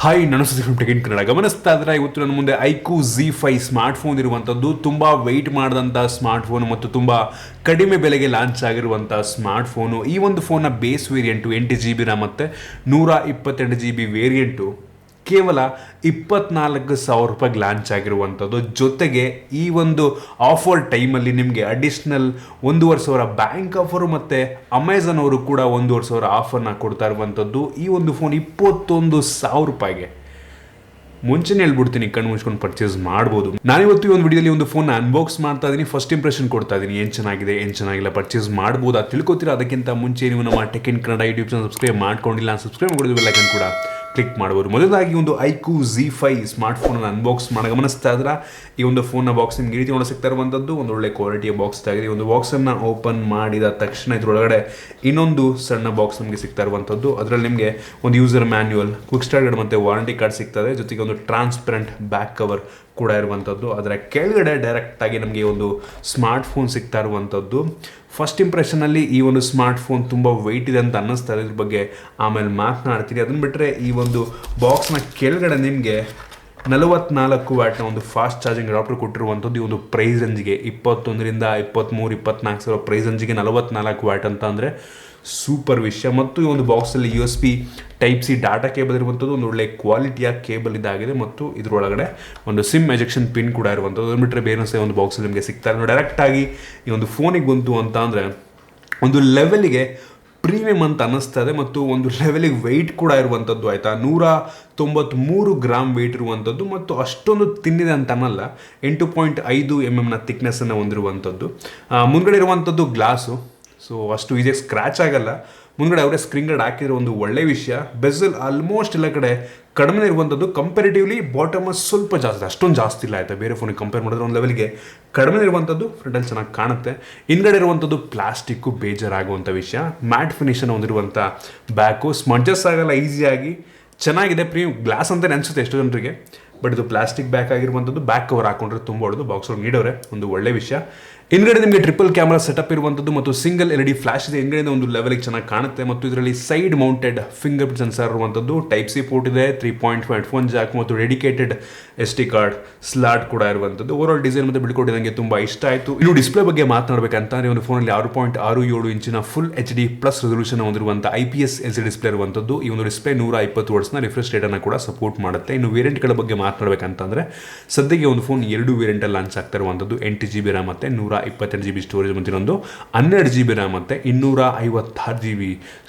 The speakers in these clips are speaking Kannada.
ಹಾಯ್ ನಾನು ಸುದೀಪ್ ಟೆಕ್ ಇನ್ ಕನ್ನಡ. ಗಮನಿಸ್ತಾ ಇದ್ರೆ ಇವತ್ತು ನನ್ನ ಮುಂದೆ ಐಕ್ಯೂ Z5 ಸ್ಮಾರ್ಟ್ ಫೋನ್ ಇರುವಂಥದ್ದು, ತುಂಬ ವೆಯ್ಟ್ ಮಾಡಿದಂಥ ಸ್ಮಾರ್ಟ್ ಫೋನು ಮತ್ತು ತುಂಬ ಕಡಿಮೆ ಬೆಲೆಗೆ ಲಾಂಚ್ ಆಗಿರುವಂಥ ಸ್ಮಾರ್ಟ್ ಫೋನು. ಈ ಒಂದು ಫೋನ್ನ ಬೇಸ್ ವೇರಿಯಂಟು 8GB RAM ಮತ್ತು 128GB ವೇರಿಯಂಟು ಕೇವಲ 24,000 ರೂಪಾಯಿಗೆ ಲಾಂಚ್ ಆಗಿರುವಂಥದ್ದು. ಜೊತೆಗೆ ಈ ಒಂದು ಆಫರ್ ಟೈಮಲ್ಲಿ ನಿಮಗೆ ಅಡಿಷ್ನಲ್ 1,500 ಬ್ಯಾಂಕ್ ಆಫರು ಮತ್ತು ಅಮೆಝಾನ್ ಅವರು ಕೂಡ 1,500 ಆಫರ್ನ ಕೊಡ್ತಾ ಇರುವಂಥದ್ದು. ಈ ಒಂದು ಫೋನ್ 21,000 ರೂಪಾಯಿಗೆ ಮುಂಚೆನೇ ಹೇಳ್ಬಿಡ್ತೀನಿ, ಕಣ್ಣು ಮುಚ್ಕೊಂಡು ಪರ್ಚೇಸ್ ಮಾಡ್ಬೋದು. ನಾನಿವತ್ತು ಈ ಒಂದು ವಿಡಿಯೋಲಿ ಒಂದು ಫೋನ್ ಅನ್ಬಾಕ್ಸ್ ಮಾಡ್ತಾ ಇದ್ದೀನಿ, ಫಸ್ಟ್ ಇಂಪ್ರೆಷನ್ ಕೊಡ್ತಾ ಇದ್ದೀನಿ, ಏನು ಚೆನ್ನಾಗಿದೆ ಏನು ಚೆನ್ನಾಗಿಲ್ಲ, ಪರ್ಚೇಸ್ ಮಾಡ್ಬೋದು ಅದು ತಿಳ್ಕೊತೀರಾ. ಅದಕ್ಕಿಂತ ಮುಂಚೆ ನೀವು ನಮ್ಮ tech in Kannada YouTube channel subscribe ಮಾಡ್ಕೊಂಡಿಲ್ಲ, ಸಬ್ಸ್ಕ್ರೈಬ್ ಮಾಡೋದು ಬೆಲ್ ಐಕಾನ್ ಕೂಡ ಕ್ಲಿಕ್ ಮಾಡ್ಬೋದು. ಮೊದಲಾಗಿ ಒಂದು ಐಕ್ಯೂ Z5 ಸ್ಮಾರ್ಟ್ ಫೋನನ್ನು ಅನ್ಬಾಕ್ಸ್ ಮಾಡಿ ಗಮನಿಸ್ತಾ ಇದ್ರೆ ಈ ಒಂದು ಫೋನ್ನ ಬಾಕ್ಸ್ ನಿಮ್ಗೆ ಈ ರೀತಿ ಒಳಗೆ ಸಿಗ್ತಾ ಇರುವಂಥದ್ದು ಒಂದು ಒಳ್ಳೆ ಕ್ವಾಲಿಟಿಯ ಬಾಕ್ಸ್ ಆಗಿದೆ. ಈ ಒಂದು ಬಾಕ್ಸನ್ನು ಓಪನ್ ಮಾಡಿದ ತಕ್ಷಣ ಇದರೊಳಗಡೆ ಇನ್ನೊಂದು ಸಣ್ಣ ಬಾಕ್ಸ್ ನಮಗೆ ಸಿಗ್ತಾ ಇರುವಂಥದ್ದು. ಅದರಲ್ಲಿ ನಿಮಗೆ ಒಂದು user manual, quick start guide ಮತ್ತು ವಾರಂಟಿ ಕಾರ್ಡ್ ಸಿಗ್ತದೆ. ಜೊತೆಗೆ ಒಂದು ಟ್ರಾನ್ಸ್ಪರೆಂಟ್ ಬ್ಯಾಕ್ ಕವರ್ ಕೂಡ ಇರುವಂಥದ್ದು. ಅದರ ಕೆಳಗಡೆ ಡೈರೆಕ್ಟಾಗಿ ನಮಗೆ ಒಂದು ಸ್ಮಾರ್ಟ್ ಫೋನ್ ಸಿಗ್ತಾ ಇರುವಂಥದ್ದು. ಫಸ್ಟ್ ಇಂಪ್ರೆಷನಲ್ಲಿ ಈ ಒಂದು ಸ್ಮಾರ್ಟ್ ಫೋನ್ ತುಂಬ ವೆಯ್ಟ್ ಇದೆ ಅಂತ ಅನ್ನಿಸ್ತಾ ಇದೆ, ಇದ್ರ ಬಗ್ಗೆ ಆಮೇಲೆ ಮಾತನಾಡ್ತೀನಿ. ಅದನ್ನು ಬಿಟ್ಟರೆ ಈ ಒಂದು ಬಾಕ್ಸ್ನ ಕೆಳಗಡೆ ನಿಮಗೆ 44 ವ್ಯಾಟ್ನ ಒಂದು ಫಾಸ್ಟ್ ಚಾರ್ಜಿಂಗ್ ಅಡಾಪ್ಟರ್ ಕೊಟ್ಟಿರುವಂಥದ್ದು. ಈ ಒಂದು ಪ್ರೈಸ್ ರೇಂಜ್ಗೆ 21,000 23,000 24,000 ಪ್ರೈಸ್ ರೇಂಜ್ಗೆ 44 ವ್ಯಾಟ್ ಅಂತ ಅಂದರೆ ಸೂಪರ್ ವಿಷಯ. ಮತ್ತು ಈ ಒಂದು ಬಾಕ್ಸಲ್ಲಿ USB Type-C ಡಾಟಾ ಕೇಬಲ್ ಇರುವಂಥದ್ದು, ಒಂದು ಒಳ್ಳೆ ಕ್ವಾಲಿಟಿಯ ಕೇಬಲ್ ಇದಾಗಿದೆ. ಮತ್ತು ಇದರೊಳಗಡೆ ಒಂದು ಸಿಮ್ ಎಜೆಕ್ಷನ್ ಪಿನ್ ಕೂಡ ಇರುವಂಥದ್ದು. ಅದನ್ನು ಬಿಟ್ಟರೆ ಬೇರೆ ಒಂದು ಬಾಕ್ಸಲ್ಲಿ ನಿಮಗೆ ಸಿಗ್ತಾ ಇದೆ. ಡೈರೆಕ್ಟಾಗಿ ಈ ಒಂದು ಫೋನಿಗೆ ಬಂತು ಅಂತ ಅಂದರೆ ಒಂದು ಲೆವೆಲಿಗೆ ಪ್ರೀಮಿಯಮ್ ಅಂತ ಅನ್ನಿಸ್ತಾ ಇದೆ ಮತ್ತು ಒಂದು ಲೆವೆಲಿಗೆ ವೆಯ್ಟ್ ಕೂಡ ಇರುವಂಥದ್ದು. ಆಯಿತಾ, 193 ಗ್ರಾಮ್ ವೆಯ್ಟ್ ಇರುವಂಥದ್ದು ಮತ್ತು ಅಷ್ಟೊಂದು ತಿನ್ನಿದೆ ಅಂತ ಅನ್ನಲ್ಲ. 8.5 mm ಥಿಕ್ನೆಸ್ಸನ್ನು ಹೊಂದಿರುವಂಥದ್ದು. ಮುಂದ್ಗಡೆ ಇರುವಂಥದ್ದು ಗ್ಲಾಸು, ಸೊ ಅಷ್ಟು ಈಸಿಯಾಗಿ ಸ್ಕ್ರ್ಯಾಚ್ ಆಗಲ್ಲ. ಮುಂದ್ಗಡೆ ಅವರೇ ಸ್ಕ್ರೀನ್ ಗಾರ್ಡ್ ಹಾಕಿರೋ ಒಂದು ಒಳ್ಳೆ ವಿಷಯ. ಬೆಸಲ್ ಆಲ್ಮೋಸ್ಟ್ ಎಲ್ಲ ಕಡೆ ಕಡಿಮೆ ಇರುವಂಥದ್ದು, ಕಂಪೇರಿಟಿವ್ಲಿ ಬಾಟಮ್ ಸ್ವಲ್ಪ ಜಾಸ್ತಿ, ಅಷ್ಟೊಂದು ಜಾಸ್ತಿ ಇಲ್ಲ. ಆಯಿತಾ, ಬೇರೆ ಫೋನಿಗೆ ಕಂಪೇರ್ ಮಾಡಿದ್ರೆ ಒಂದು ಲೆವೆಲ್ಗೆ ಕಡಿಮೆ ಇರುವಂಥದ್ದು. ಫ್ರಂಟಲ್ಲಿ ಚೆನ್ನಾಗಿ ಕಾಣುತ್ತೆ. ಹಿಂದ್ಗಡೆ ಇರುವಂಥದ್ದು ಪ್ಲಾಸ್ಟಿಕ್ಕು ಬೇಜಾರಾಗುವಂಥ ವಿಷಯ. ಮ್ಯಾಟ್ ಫಿನಿಷನ್ನು ಹೊಂದಿರುವಂಥ ಬ್ಯಾಕು, ಸ್ಮಡ್ಜಸ್ ಆಗಲ್ಲ, ಈಸಿಯಾಗಿ ಚೆನ್ನಾಗಿದೆ. ಪ್ರೀಮಿಯಂ ಗ್ಲಾಸ್ ಅಂತಲೇ ಅನಿಸುತ್ತೆ ಎಷ್ಟೋ ಜನರಿಗೆ, ಬಟ್ ಇದು ಪ್ಲಾಸ್ಟಿಕ್ ಬ್ಯಾಕ್ ಆಗಿರುವಂಥದ್ದು. ಬ್ಯಾಕ್ ಕವರ್ ಹಾಕೊಂಡ್ರೆ ತುಂಬ ಒಳ್ಳೆದು, ಬಾಕ್ಸ್ ಒಳಗೆ ನೀಡೋರೆ ಒಂದು ಒಳ್ಳೆ ವಿಷಯ. ಹಿಂದ್ಗಡೆ ನಿಮಗೆ ಟ್ರಿಪಲ್ ಕ್ಯಾಮ್ರಾ ಸೆಟಪ್ ಇರುವಂಥದ್ದು ಮತ್ತು ಸಿಂಗಲ್ LED ಫ್ಲಾಶ್ ಇದೆ. ಹಿಂದ್ಗಡೆ ಒಂದು ಲೆವೆಲ್ಗೆ ಚೆನ್ನಾಗಿ ಕಾಣುತ್ತೆ. ಮತ್ತು ಇದರಲ್ಲಿ side mounted finger print sensor ಇರುವಂಥದ್ದು. Type-C ಪೋರ್ಟ್ ಇದೆ, 3.5 ಹೆಡ್ಫೋನ್ ಜಾಕ್ ಮತ್ತು ಡೆಡಿಕೇಟೆಡ್ SD ಕಾರ್ಡ್ ಸ್ಲಾಟ್ ಕೂಡ ಇರುವಂಥದ್ದು. ಓವರಾಲ್ ಡಿಸೈನ್ ಮತ್ತು ಬಿಲ್ಡ್ ನನಗೆ ತುಂಬ ಇಷ್ಟ ಆಯಿತು. ಇನ್ನು ಡಿಸ್ಪ್ಲೇ ಬಗ್ಗೆ ಮಾತನಾಡಬೇಕಂತಂದರೆ ಒಂದು ಫೋನಲ್ಲಿ 6.67 ಇಂಚಿನ ಫುಲ್ HD ಪ್ಲಸ್ ರೆಸಲ್ಯೂಷನ್ ಹೊಂದಿರುವಂಥ IPS LCD ಡಿಸ್ಪ್ಲೇ ಇರುವಂಥದ್ದು. ಈ ಒಂದು ಡಿಸ್ಪ್ಲೇ 120 Hz ರಿಫ್ರೆಶ್ ರೇಟನ್ನು ಕೂಡ ಸಪೋರ್ಟ್ ಮಾಡುತ್ತೆ. ಇನ್ನು ವೇರಿಯಂಟ್ಗಳ ಬಗ್ಗೆ ಮಾತನಾಡಬೇಕಂತಂದರೆ ಸದ್ಯಕ್ಕೆ ಒಂದು ಫೋನ್ 2 ವೇರಿಯಂಟಲ್ಲಿ ಲಾಂಚ್ ಆಗ್ತಾ ಇರುವಂಥದ್ದು. 8GB RAM ಮತ್ತು 128GB ಸ್ಟೋರೇಜ್, ಮತ್ತು ಇನ್ನೊಂದು 12GB RAM ಮತ್ತು 256GB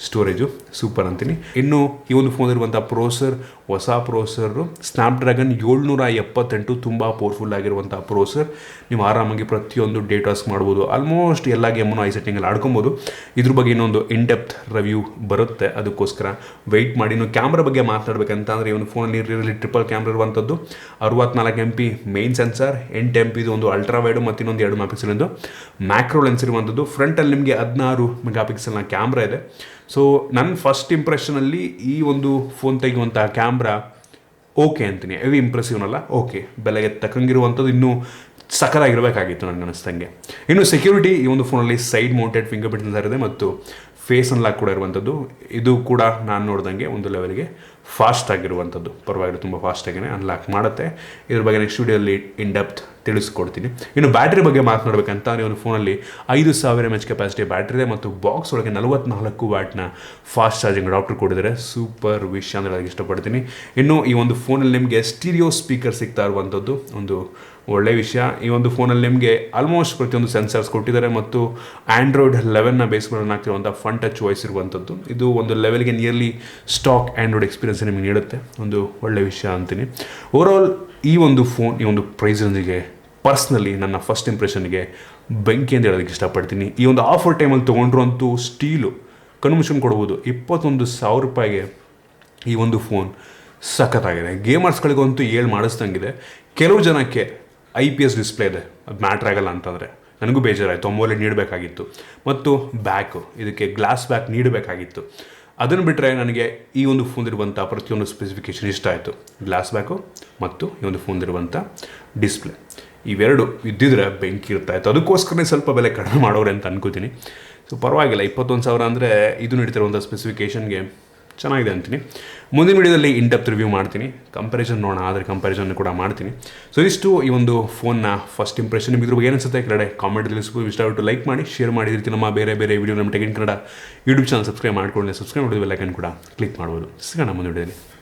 ಸ್ಟೋರೇಜು. ಸೂಪರ್ ಅಂತೀನಿ. ಇನ್ನು ಈ ಒಂದು ಫೋನ್ ಇರುವಂಥ ಪ್ರೋಸರ್ ಹೊಸ ಪ್ರೋಸರು ಸ್ನ್ಯಾಪ್ಡ್ರ್ಯಾಗನ್ 778, ತುಂಬ ಪವರ್ಫುಲ್ ಆಗಿರುವಂಥ ಪ್ರೋಸರ್. ನೀವು ಆರಾಮಾಗಿ ಪ್ರತಿಯೊಂದು ಡೇಟಾಸ್ ಮಾಡ್ಬೋದು, ಆಲ್ಮೋಸ್ಟ್ ಎಲ್ಲ ಗೇಮನ್ನು ಐ ಸೆಟ್ಟಿಂಗಲ್ಲಿ ಆಡ್ಕೊಬೋದು. ಇದ್ರ ಬಗ್ಗೆ ಇನ್ನೊಂದು ಇನ್ ಡೆಪ್ತ್ ರಿವ್ಯೂ ಬರುತ್ತೆ, ಅದಕ್ಕೋಸ್ಕರ ವೆಯ್ಟ್ ಮಾಡಿ. ಇನ್ನು ಕ್ಯಾಮ್ರಾ ಬಗ್ಗೆ ಮಾತನಾಡಬೇಕಂತ ಅಂದರೆ ಈ ಒಂದು ಫೋನಲ್ಲಿ ಟ್ರಿಪಲ್ ಕ್ಯಾಮ್ರಾ ಇರುವಂಥದ್ದು. 64 MP ಮೇನ್ ಸೆನ್ಸರ್, 8 MP ಇದು ಒಂದು ಅಲ್ಟ್ರಾ ವೈಡು ಮತ್ತು ಇನ್ನೊಂದು 2 MP ಒಂದು ಮ್ಯಾಕ್ರೋ ಲೆನ್ಸ್ ಇರುವಂಥದ್ದು. ಫ್ರಂಟಲ್ಲಿ ನಿಮಗೆ 16 MP ಕ್ಯಾಮ್ರಾ ಇದೆ. ಸೊ ನನ್ನ ಫಸ್ಟ್ ಇಂಪ್ರೆಷನಲ್ಲಿ ಈ ಒಂದು ಫೋನ್ ತೆಗೆಯುವಂಥ ಕ್ಯಾಮ್ರಾ ಓಕೆ ಅಂತೀನಿ, ಹೆವಿ ಇಂಪ್ರೆಸಿವ್ನಲ್ಲ, ಓಕೆ, ಬೆಲೆಗೆ ತಕ್ಕಂಗಿರುವಂಥದ್ದು. ಇನ್ನೂ ಸಕಲಾಗಿರಬೇಕಾಗಿತ್ತು ನನಗೆ ಅನಿಸ್ದಂಗೆ. ಇನ್ನು ಸೆಕ್ಯೂರಿಟಿ, ಈ ಒಂದು ಫೋನಲ್ಲಿ side mounted finger print sensor ಇದೆ ಮತ್ತು ಫೇಸ್ ಅನ್ಲಾಕ್ ಕೂಡ ಇರುವಂಥದ್ದು. ಇದು ಕೂಡ ನಾನು ನೋಡ್ದಂಗೆ ಒಂದು ಲೆವೆಲ್ಗೆ ಫಾಸ್ಟ್ ಆಗಿರುವಂಥದ್ದು, ಪರವಾಗಿಲ್ಲ, ತುಂಬ ಫಾಸ್ಟಾಗಿಯೇ ಅನ್ಲಾಕ್ ಮಾಡುತ್ತೆ. ಇದ್ರ ಬಗ್ಗೆ ನೆಕ್ಸ್ಟ್ ವಿಡಿಯೋಲಿ ಇನ್ ಡೆಪ್ತ್ ತಿಳಿಸ್ಕೊಡ್ತೀನಿ. ಇನ್ನು ಬ್ಯಾಟ್ರಿ ಬಗ್ಗೆ ಮಾತನಾಡಬೇಕಂತ ಅಂದರೆ ಒಂದು ಫೋನಲ್ಲಿ 5000 mAh ಕೆಪಾಸಿಟಿ ಬ್ಯಾಟ್ರಿ ಇದೆ ಮತ್ತು ಬಾಕ್ಸ್ ಒಳಗೆ 44 ವ್ಯಾಟ್ನ ಫಾಸ್ಟ್ ಚಾರ್ಜಿಂಗ್ ಅಡಾಪ್ಟರ್ ಕೊಟ್ಟಿದ್ದಾರೆ. ಸೂಪರ್ ವಿಷಯ ಅಂದರೆ ಅದಕ್ಕೆ ಇಷ್ಟಪಡ್ತೀನಿ. ಇನ್ನು ಈ ಒಂದು ಫೋನಲ್ಲಿ ನಿಮಗೆ ಸ್ಟೀರಿಯೋ ಸ್ಪೀಕರ್ ಸಿಗ್ತಾ ಇರುವಂಥದ್ದು ಒಂದು ಒಳ್ಳೆ ವಿಷಯ. ಈ ಒಂದು ಫೋನಲ್ಲಿ ನಿಮಗೆ ಆಲ್ಮೋಸ್ಟ್ ಪ್ರತಿಯೊಂದು ಸೆನ್ಸರ್ಸ್ ಕೊಟ್ಟಿದ್ದಾರೆ ಮತ್ತು Android 11ನ ಬೇಸ್ ಮೇಲೆ ಆಗ್ತಿರುವಂಥ ಫನ್ ಟಚ್ ವಾಯ್ಸ್ ಇರುವಂಥದ್ದು. ಇದು ಒಂದು ಲೆವೆಲ್ಗೆ ನಿಯರ್ಲಿ ಸ್ಟಾಕ್ ಆ್ಯಂಡ್ರಾಯ್ಡ್ ಎಕ್ಸ್ಪೀರಿಯನ್ಸ್ ನಿಮಗೆ ನೀಡುತ್ತೆ, ಒಂದು ಒಳ್ಳೆ ವಿಷಯ ಅಂತೀನಿ. ಓವರಾಲ್ ಈ ಒಂದು ಫೋನ್ ಈ ಒಂದು ಪ್ರೈಸ್ ರೇಂಜಿಗೆ ಪರ್ಸ್ನಲಿ ನನ್ನ ಫಸ್ಟ್ ಇಂಪ್ರೆಷನ್ಗೆ ಬೆಂಕಿ ಅಂತ ಹೇಳೋದಕ್ಕೆ ಇಷ್ಟಪಡ್ತೀನಿ. ಈ ಒಂದು ಆಫರ್ ಟೈಮಲ್ಲಿ ತೊಗೊಂಡ್ರು ಅಂತೂ ಸ್ಟೀಲು ಕಣ್ಣು ಮುಚ್ಕೊಂಡು ಕೊಡ್ಬೋದು. 21,000 ರೂಪಾಯಿಗೆ ಈ ಒಂದು ಫೋನ್ ಸಖತ್ತಾಗಿದೆ. ಗೇಮರ್ಸ್ಗಳಿಗಂತೂ ಮಾಡಿಸ್ದಂಗಿದೆ. ಕೆಲವು ಜನಕ್ಕೆ IPS ಡಿಸ್ಪ್ಲೇ ಇದೆ, ಅದು ಮ್ಯಾಟ್ರ್ ಆಗಲ್ಲ ಅಂತಂದರೆ ನನಗೂ ಬೇಜಾರಾಯಿತು. AMOLED ನೀಡಬೇಕಾಗಿತ್ತು ಮತ್ತು ಬ್ಯಾಕು, ಇದಕ್ಕೆ ಗ್ಲಾಸ್ ಬ್ಯಾಕ್ ನೀಡಬೇಕಾಗಿತ್ತು. ಅದನ್ನು ಬಿಟ್ಟರೆ ನನಗೆ ಈ ಒಂದು ಫೋನ್ದಿರುವಂಥ ಪ್ರತಿಯೊಂದು ಸ್ಪೆಸಿಫಿಕೇಷನ್ ಇಷ್ಟ ಆಯಿತು. ಗ್ಲಾಸ್ ಬ್ಯಾಕು ಮತ್ತು ಈ ಒಂದು ಫೋನ್ದಿರುವಂಥ ಡಿಸ್ಪ್ಲೇ, ಇವೆರಡು ಇದ್ದಿದ್ರೆ ಬೆಂಕಿ ಇರ್ತಾಯಿತ್ತು. ಅದಕ್ಕೋಸ್ಕರನೇ ಸ್ವಲ್ಪ ಬೆಲೆ ಕಡಿಮೆ ಮಾಡೋರೆ ಅಂತ ಅನ್ಕೋತೀನಿ. ಸೊ ಪರವಾಗಿಲ್ಲ, 21,000 ಅಂದರೆ ಇದು ನೀಡ್ತಿರುವಂಥ ಸ್ಪೆಸಿಫಿಕೇಷನ್ಗೆ ಚೆನ್ನಾಗಿದೆ ಅಂತೀನಿ. ಮುಂದಿನ ವಿಡಿಯೋದಲ್ಲಿ ಇನ್ ಡೆಪ್ತ್ ರಿವ್ಯೂ ಮಾಡ್ತೀನಿ, ಕಂಪ್ಯಾರಿಸನ್ ನೋಡೋಣ, ಆದರೆ ಕಂಪ್ಯಾರಿಸನ್ ಕೂಡ ಮಾಡ್ತೀನಿ. ಸೊ ಇಷ್ಟು ಈ ಒಂದು ಫೋನ್ನ ಫಸ್ಟ್ ಇಂಪ್ರೆಷನ್. ನಿಮಗೆ ಇದ್ರ ಬಗ್ಗೆ ಏನಿಸುತ್ತೆ ಕೆಳಗಡೆ ಕಾಮೆಂಟ್ ತಿಳಿಸ್ಬೋದು. ಇಷ್ಟ ಆಗ್ಬಿಟ್ಟು ಲೈಕ್ ಮಾಡಿ, ಶೇರ್ ಮಾಡಿ. ಈ ರೀತಿ ನಮ್ಮ ಬೇರೆ ವಿಡಿಯೋ ನಮ್ಮ tech in Kannada YouTube channel subscribe ಮಾಡ್ಕೊಳ್ಳಿ. ಸಬ್ಸ್ಕ್ರೈಬ್ ಮಾಡಿದ ಬೆಲ್ ಐಕನ್ ಕೂಡ ಕ್ಲಿಕ್ ಮಾಡ್ಬೋದು. ಸಿಗೋಣ ಮುಂದಿನ ವಿಡಿಯೋದಲ್ಲಿ.